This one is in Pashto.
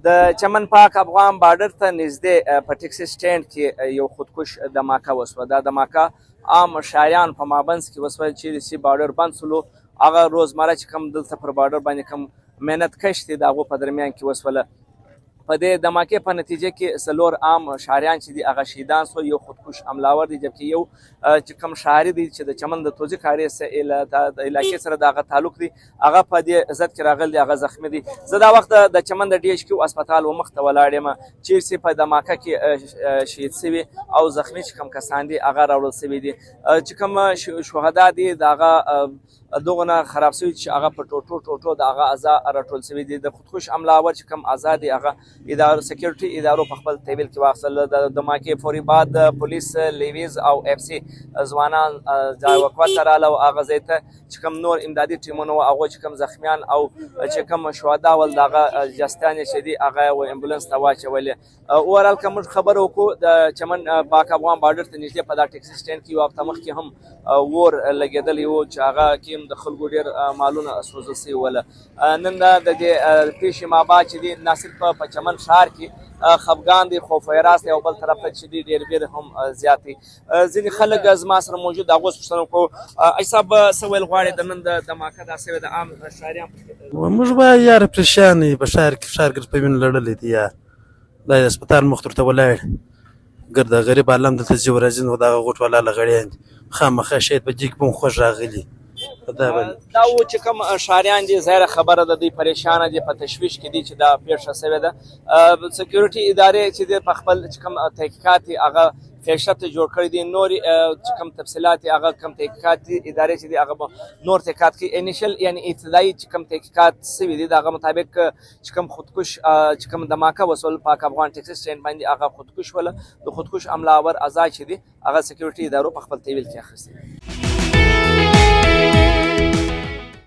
د چمن پاک افغان بارډر ته نږدې په ټیکسي سټینډ کې یو خودکش دماکه وسوه. دا دماکه عام شاریان په مابنځ کې وسوه چیرې چې بارډر بند سولو. هغه روزمره چې کوم دلته پر بارډر باندې کوم محنت کش دي د هغو په درمیان کې وسوله. په دې دماکې په نتیجه کې څلور عام شهریان چې دي هغه شهیدان سول. یو خودکش حملاور دی جبکې یو چې کوم شهري دی چې د چمن د توزیع کاري د علاقې سره د هغه تعلق دی هغه په دې عزت کې راغلی دی، هغه زخمي دی. زه دا وخت د چمن د ډي ایچ کیو اسپتال و مخ ته ولاړ یم چیرې چې په دماکه کې شهید سوي او زخمي چې کوم کسان دي هغه راوړل سوي دي. چې کوم شهدا دي د هغه دغه نه خراب سوي چې هغه په ټوټو د هغه اعضا راټول سوي دي. د خودکش حملاور چې کوم اعضا دي هغه سکیورټي ادارو په خپل تحویل کې واخیستل. د دماکې فوري بعد پولیس لیویز او اف سی ځوانان ځای وقفه ته راغله او هغه ځای ته چې کوم نور امدادي ټیمونه وو هغوی چې کوم زخمیان او چې کوم شهدا ول د هغه جستیانې چې دي هغه امبولانس ته واچولې. اوورال که موږ خبره وکړو د چمن پاک افغان بارډر ته نږدې په دا ټیکسي سټینډ کې یو هفته مخکې هم اور لګېدلی و چې هغه کې هم د خلکو ډېر مالونه سوځل سوي وله. نن د دې پیښې مابعد چې دي نه صرف په چمن ښار کې خفګان دي، خوف و حراس دی او بل طرف ته چې دي ډېر ډېر هم زیات دي. ځینې خلک زما سره موجود د هغوی پوښتنه وکړو اجي صاحب څه ویل غواړې د نن د دماکه دا سوې د عام شهریان موږ به یاره پریشان یو په ښار کې ښارګرد په وینو لړلی دی یار دا د اسپتال مخ ته ولاړ ګرد غریب عالم دلته ځي ورځي نو دغه غوټ ولاله غړیان دي خامخا شاید په دې کې به هم خوښ راغلي. دا و چې کوم شهریان دي ظاهره خبره ده دوی پریشانه دي په تشویش کې دي چې دا پیښه سوې ده. سکیورټي ادارې چې دي په خپل چې کوم تحقیقات دي هغه فیشت جوړ کړی دي. نور چې کوم تفصیلات هغه کوم تحقیقات دي ادارې چې دي هغه به نور تحقیقات کوي. انیشل یعنی ابتدایي چې کوم تحقیقات سوي دي د هغه مطابق چې کوم خودکش چې کوم دماکه وسول پاک افغان ټیکسي سټینډ باندې هغه خودکش وله. د خودکش حملاور اعضا چې دي هغه سکیورټي ادارو په خپل تحویل کې اخیستي.